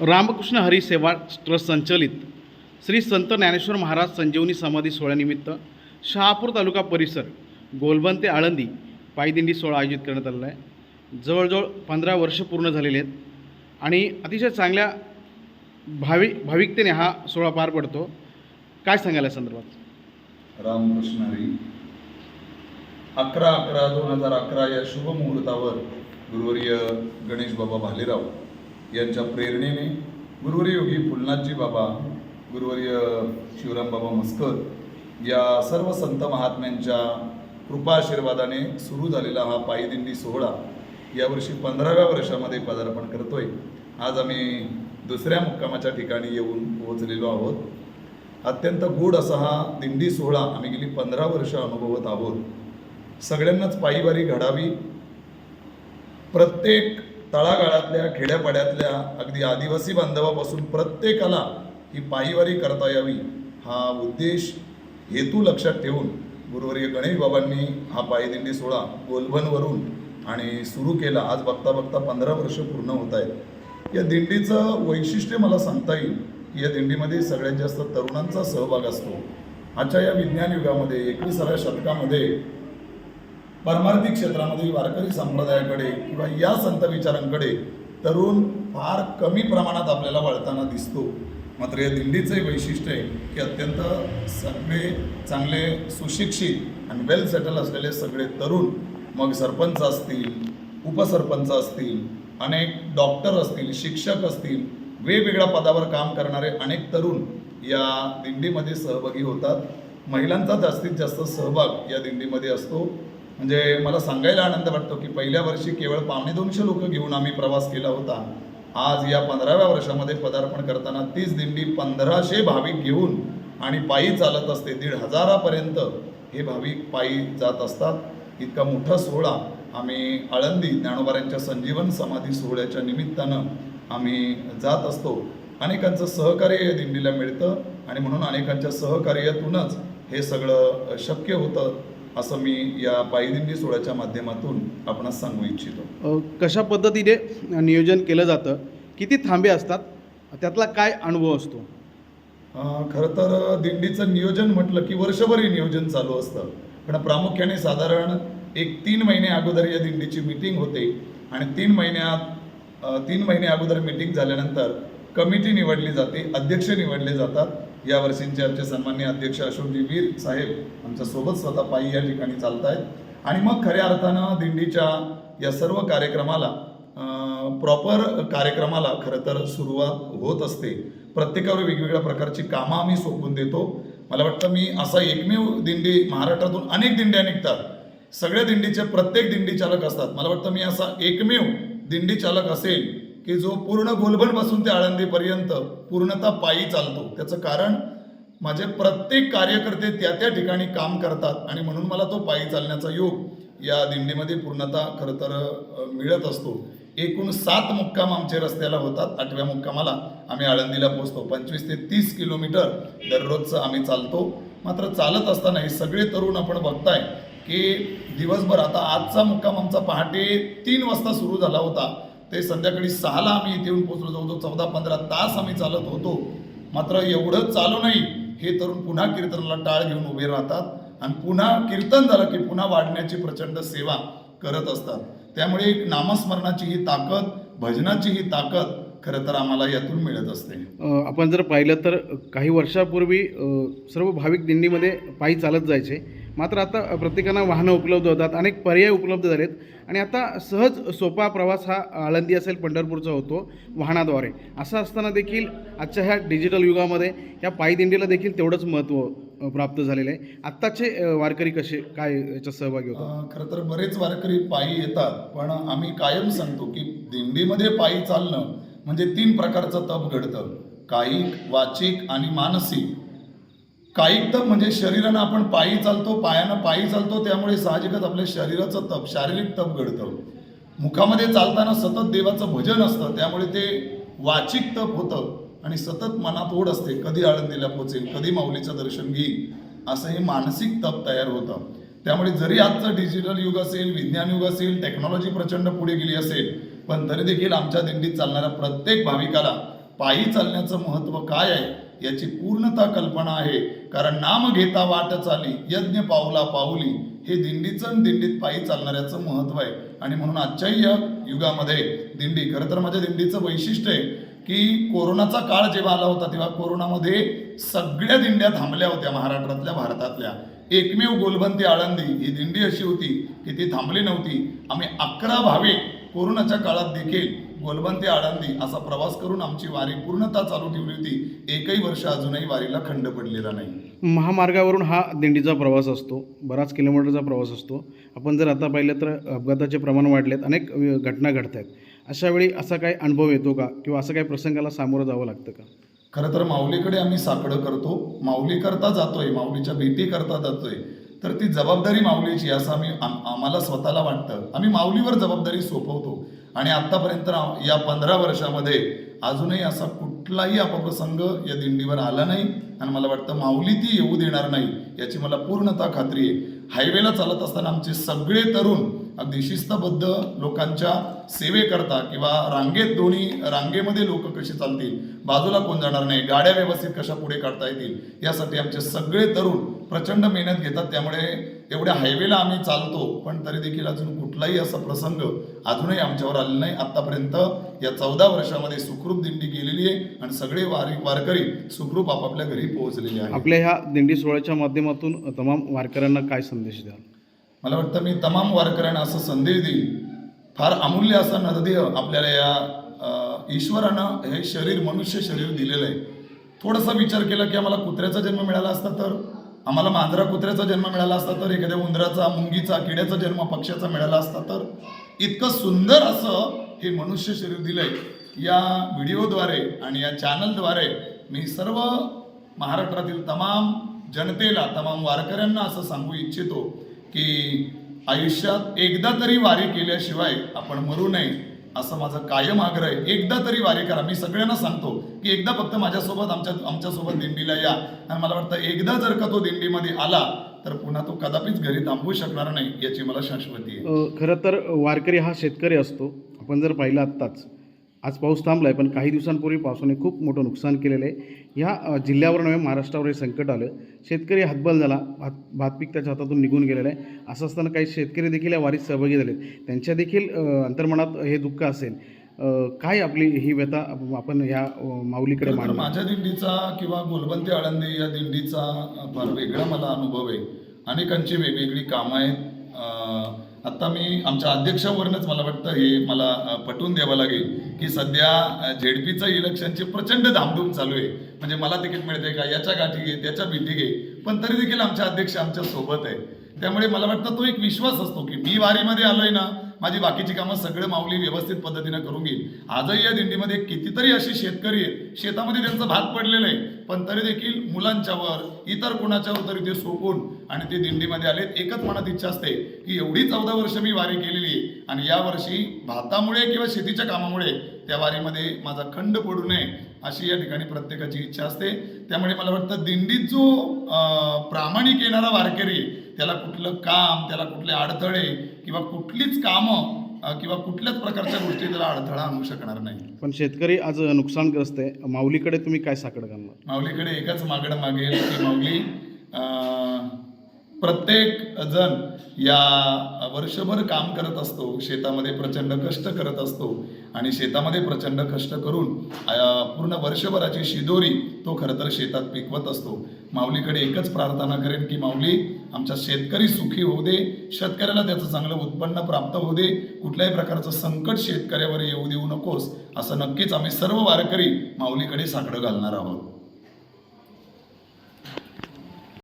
रामकृष्ण हरी सेवा ट्रस्ट संचलित श्री संत ज्ञानेश्वर महाराज संजीवनी समाधी सोहळ्यानिमित्त शहापूर तालुका परिसर गोलबन ते आळंदी पायदिंडी सोहळा आयोजित करण्यात आलेला आहे। जवळजवळ 15 वर्ष पूर्ण झालेले आहेत आणि अतिशय चांगल्या भाविकतेने हा सोहळा पार पडतो। काय सांगाल या संदर्भात? रामकृष्ण हरी 11/11/2011 या शुभ मुहूर्तावर गुरुवर्य गणेश बाबा भालेराव यांच्या प्रेरणेने गुरुवर्य योगी फुलनाथजी बाबा, गुरुवर्य शिवराम बाबा मस्कर या सर्व संत महात्म्यांच्या कृपा आशीर्वादाने सुरू झालेला हा पायदिंडी सोहळा यावर्षी 15व्या वर्षामध्ये पदार्पण करतोय। आज आम्ही दुसऱ्या मुक्कामाच्या ठिकाणी येऊन पोहोचलेलो आहोत। अत्यंत गोड असा हा दिंडी सोहळा आम्ही गेली 15 वर्ष अनुभवत आहोत। सगळ्यांनाच पायीवारी घडावी, प्रत्येक तळागाळातल्या खेड्यापाड्यातल्या अगदी आदिवासी बांधवापासून प्रत्येकाला ही पायीवारी करता यावी हा उद्देश हेतू लक्षात ठेवून गुरुवर्य गणेश बाबांनी हा पायदिंडी सोहळा गोलबनवरून आणि सुरू केला। आज बघता बघता 15 वर्ष पूर्ण होत आहेत। या दिंडीचं वैशिष्ट्य मला सांगता येईल की या दिंडीमध्ये सगळ्यात जास्त तरुणांचा सहभाग असतो। आजच्या या विज्ञान युगामध्ये 21व्या शतकामध्ये परमार्थिक क्षेत्रामध्ये वारकरी संप्रदायाकडे किंवा या संत विचारांकडे तरुण फार कमी प्रमाणात आपल्याला वळताना दिसतो। मात्र या दिंडीचे वैशिष्ट्य आहे की अत्यंत सगळे चांगले सुशिक्षित आणि वेल सेटल असलेले सगळे तरुण, मग सरपंच असतील, उपसरपंच असतील, अनेक डॉक्टर असतील, शिक्षक असतील, वेगवेगळ्या पदावर काम करणारे अनेक तरुण या दिंडीमध्ये सहभागी होतात। महिलांचा जास्तीत जास्त सहभाग या दिंडीमध्ये असतो। म्हणजे मला सांगायला आनंद वाटतो की पहिल्या वर्षी केवळ 250 लोक घेऊन आम्ही प्रवास केला होता। आज या 15व्या वर्षामध्ये पदार्पण करताना 30 दिंडी 1500 भाविक घेऊन आणि पायी चालत असते। 1500पर्यंत हे भाविक पायी जात असतात। इतका मोठा सोहळा आम्ही आळंदी ज्ञानोबारांच्या संजीवन समाधी सोहळ्याच्या निमित्तानं आम्ही जात असतो। अनेकांचं सहकार्य या दिंडीला मिळतं आणि म्हणून अनेकांच्या सहकार्यातूनच हे सगळं शक्य होतं असं मी या पायदिंडी सोहळ्याच्या माध्यमातून आपणास सांगू इच्छितो। कशा पद्धतीने नियोजन केलं जातं, किती थांबे असतात, त्यातला काय अनुभव असतो? खरं तर दिंडीचं नियोजन म्हटलं की वर्षभरही नियोजन चालू असतं, पण प्रामुख्याने साधारण 3 महिने अगोदर या दिंडीची मीटिंग होते आणि 3 महिने अगोदर मीटिंग झाल्यानंतर कमिटी निवडली जाते, अध्यक्ष निवडले जातात। या वर्षींचे आमचे सन्माननीय अध्यक्ष अशोकजी वीर साहेब आमच्या सोबत स्वतः पायी या ठिकाणी चालत आहेत आणि मग खऱ्या अर्थानं दिंडीच्या या सर्व कार्यक्रमाला प्रॉपर कार्यक्रमाला खरं तर सुरुवात होत असते। प्रत्येकावर वेगवेगळ्या प्रकारची कामं आम्ही सोपवून देतो। मला वाटतं मी असा एकमेव दिंडी, महाराष्ट्रातून अनेक दिंड्या निघतात, सगळ्या दिंडीचे प्रत्येक दिंडी चालक असतात। मला वाटतं मी असा एकमेव दिंडी चालक असेल की जो पूर्ण गोलबनपासून ते आळंदीपर्यंत पूर्णतः पायी चालतो। त्याचं कारण माझे प्रत्येक कार्यकर्ते त्या ठिकाणी काम करतात आणि म्हणून मला तो पायी चालण्याचा योग या दिंडीमध्ये पूर्णतः खरं तर मिळत असतो। एकूण 7 मुक्काम आमचे रस्त्याला होतात। 8व्या मुक्कामाला आम्ही आळंदीला पोहोचतो। 25 ते 30 किलोमीटर दररोजचं आम्ही चालतो। मात्र चालत असताना हे सगळे तरुण आपण बघताय की दिवसभर, आता आजचा मुक्काम आमचा पहाटे 3 वाजता सुरू झाला होता, ते संध्याकाळी 6ला आम्ही इथे येऊन पोहोचलो। जवळजवळ 14-15 तास आम्ही चालत होतो। मात्र एवढं चालूनही हे तरुण पुन्हा कीर्तनाला टाळ घेऊन उभे राहतात आणि पुन्हा कीर्तन झालं की पुन्हा वाढण्याची प्रचंड सेवा करत असतात। त्यामुळे एक नामस्मरणाची ही ताकद, भजनाची ही ताकद खरं तर आम्हाला यातून मिळत असते। आपण जर पाहिलं तर काही वर्षापूर्वी सर्व भाविक दिंडीमध्ये पायी चालत जायचे, मात्र आता प्रत्येकांना वाहनं उपलब्ध होतात, अनेक पर्याय उपलब्ध झालेत आणि आता सहज सोपा प्रवास हा आळंदी असेल पंढरपूरचा होतो वाहनाद्वारे। असं असताना देखील आजच्या ह्या डिजिटल युगामध्ये या पायदिंडीला देखील तेवढंच महत्त्व प्राप्त झालेलं आहे। आत्ताचे वारकरी कसे काय याच्यात सहभागी होतात? खरं तर बरेच वारकरी पायी येतात, पण आम्ही कायम सांगतो की दिंडीमध्ये पायी चालणं म्हणजे 3 प्रकारचं तप घडतं, कायिक, वाचिक आणि मानसिक। कायिक तप म्हणजे शरीरानं आपण पायी चालतो, पायानं पायी चालतो, त्यामुळे साहजिकच आपल्या शरीराचं तप, शारीरिक तप घडतं। मुखामध्ये चालताना सतत देवाचं भजन असतं, त्यामुळे ते वाचिक तप होतं आणि सतत मनात ओढ असते, कधी आळंदीला पोचेल, कधी माऊलीचं दर्शन घेईल, असं हे मानसिक तप तयार होतं। त्यामुळे जरी आजचं डिजिटल युग असेल, विज्ञान युग असेल, टेक्नॉलॉजी प्रचंड पुढे गेली असेल, पण तरी देखील आमच्या दिंडीत चालणाऱ्या प्रत्येक भाविकाला पायी चालण्याचं महत्त्व काय आहे याची पूर्णतः कल्पना आहे. कारण नाम घेता वाट चाली यज्ञ पाऊला पाऊली हे दिंडीचं आणि दिंडीत पायी चालणाऱ्याचं महत्त्व आहे. आणि म्हणून आजच्याही या युगामध्ये दिंडी, खरं तर माझ्या दिंडीचं वैशिष्ट्य आहे की कोरोनाचा काळ जेव्हा आला होता तेव्हा कोरोनामध्ये सगळ्या दिंड्या थांबल्या होत्या महाराष्ट्रातल्या, भारतातल्या. एकमेव गोलबंदी आळंदी ही दिंडी अशी होती की ती थांबली नव्हती. आम्ही 11 भाविक कोरोनाच्या काळात देखील गोलबंदी आळंदी असा प्रवास करून आमची वारी पूर्णतः चालू ठेवली होती. एकही वर्ष अजूनही वारीला खंड पडलेला नाही. महामार्गावरून हा दिंडीचा प्रवास असतो, बराच किलोमीटरचा प्रवास असतो. आपण जर आता पाहिलं तर अपघाताचे प्रमाण वाढलेत, अनेक घटना घडत आहेत. अशा वेळी असा काही अनुभव येतो का, किंवा असं काही प्रसंगाला सामोरं जावं लागतं का? खरं तर माऊलीकडे आम्ही साकडं करतो, माऊली करता जातोय, माऊलीच्या भेटी करता जातोय, तर ती जबाबदारी माऊलीची असं आम्हाला स्वतःला वाटतं. आम्ही माऊलीवर जबाबदारी सोपवतो. आणि आत्तापर्यंत या 15 वर्षामध्ये अजूनही असा कुठलाही अपप्रसंग या दिंडीवर आला नाही. आणि मला वाटतं माऊली ती येऊ देणार नाही याची मला पूर्णतः खात्री आहे. हायवेला चालत असताना आमचे सगळे तरुण अगदी शिस्तबद्ध लोकांच्या सेवेकरता किंवा रांगेत, दोन्ही रांगेमध्ये लोक कशी चालतील, बाजूला कोण जाणार नाही, गाड्या व्यवस्थित कशा पुढे काढता येतील यासाठी आमचे सगळे तरुण प्रचंड मेहनत घेतात. त्यामुळे एवढ्या हायवेला आम्ही चालतो, पण तरी देखील अजून कुठलाही असा प्रसंग अजूनही आमच्यावर आलेला नाही. आतापर्यंत या 14 वर्षामध्ये सुखरूप दिंडी गेलेली आहे आणि सगळे वारकरी सुखरूप आपापल्या घरी पोहोचलेले आहेत. आपल्या ह्या दिंडी सोहळ्याच्या माध्यमातून तमाम वारकऱ्यांना काय संदेश द्याल? मला वाटतं मी तमाम वारकऱ्यांना असं संदेश देईल, फार अमूल्य असा नरदेह आपल्याला या ईश्वरानं हे शरीर, मनुष्य शरीर दिलेलं आहे. थोडासा विचार केला की आम्हाला कुत्र्याचा जन्म मिळाला असता तर, आम्हाला मांजरा कुत्र्याचा जन्म मिळाला असता तर, एखाद्या उंदराचा, मुंगीचा, किड्याचा जन्म पक्ष्याचा मिळाला असता तर, इतकं सुंदर असं हे मनुष्य शरीर दिलंय. या व्हिडिओद्वारे आणि या चॅनलद्वारे मी सर्व महाराष्ट्रातील तमाम जनतेला, तमाम वारकऱ्यांना असं सांगू इच्छितो की आयुष्यात एकदा तरी वारी केल्याशिवाय आपण मरू नये, असं माझं कायम आग्रह आहे. एकदा तरी वारी करा. मी सगळ्यांना सांगतो की एकदा फक्त माझ्यासोबत, आमच्यासोबत दिंडीला या. आणि मला वाटतं एकदा जर का तो दिंडीमध्ये आला तर पुन्हा तो कदापिच घरी थांबवू शकणार नाही याची मला शाश्वती आहे. खरं तर वारकरी हा शेतकरी असतो. आपण जर पाहिलं आत्ताच, आज पाऊस थांबला आहे, पण काही दिवसांपूर्वी पावसाने खूप मोठं नुकसान केलेलं आहे. ह्या जिल्ह्यावर नव्हे, महाराष्ट्रावर हे संकट आलं. शेतकरी हातबल झाला, भात पीक त्याच्या हातातून निघून गेलेलं आहे. असं असताना काही शेतकरी देखील या वारीत सहभागी झालेत. त्यांच्या देखील अंतर्मनात हे दुःख असेल. काय आपली ही व्यथा आपण ह्या माऊलीकडे मांडू? माझ्या दिंडीचा किंवा गोलबंदी आळंदी या दिंडीचा फार वेगळा मला अनुभव आहे. अनेकांची वेगवेगळी कामं आहेत. आता मी आमच्या अध्यक्षावरूनच मला वाटतं हे मला पटवून द्यावं लागेल की सध्या झेडपीचं इलेक्शनची प्रचंड धामधूम चालू आहे. म्हणजे मला तिकीट मिळते का, याच्या गाठी घे, त्याच्या भीती घे, पण तरी देखील आमच्या अध्यक्ष आमच्या सोबत आहे. त्यामुळे मला वाटतं तो एक विश्वास असतो की मी वारीमध्ये आलोय ना, माझी बाकीची कामं सगळं माऊली व्यवस्थित पद्धतीनं करून घेईल. आजही या दिंडीमध्ये कितीतरी असे शेतकरी आहेत, शेतामध्ये त्यांचं भात पडलेलं आहे, पण तरी देखील मुलांच्यावर, इतर कोणाच्यावर तरी ते सोपून आणि ते दिंडीमध्ये आलेत. एकच मनात इच्छा असते की एवढी 14 वर्ष मी वारी केलेली आहे आणि यावर्षी भातामुळे किंवा शेतीच्या कामामुळे त्या वारीमध्ये माझा खंड पडू नये अशी या ठिकाणी प्रत्येकाची इच्छा असते. त्यामुळे मला वाटतं दिंडीत जो प्रामाणिक येणारा वारकरी, त्याला कुठलं काम, त्याला कुठले अडथळे किंवा कुठलीच कामं किंवा कुठल्याच प्रकारच्या गोष्टी त्याला अडथळा आणू शकणार नाही. पण शेतकरी आज नुकसानग्रस्त आहे. माऊलीकडे तुम्ही काय साकडं घालणार? माऊलीकडे एकच मागणं मागेल की माऊली, प्रत्येक जण या वर्षभर काम करत असतो, शेतामध्ये प्रचंड कष्ट करत असतो आणि शेतामध्ये प्रचंड कष्ट करून पूर्ण वर्षभराची शिदोरी तो खरं तर शेतात पिकवत असतो. माऊलीकडे एकच प्रार्थना करेन की माऊली, आमचा शेतकरी सुखी होऊ दे, शेतकऱ्याला त्याचं चांगलं उत्पन्न प्राप्त होऊ दे, कुठल्याही प्रकारचं संकट शेतकऱ्यावर येऊ देऊ नकोस, असं नक्कीच आम्ही सर्व वारकरी माऊलीकडे साकडं घालणार आहोत.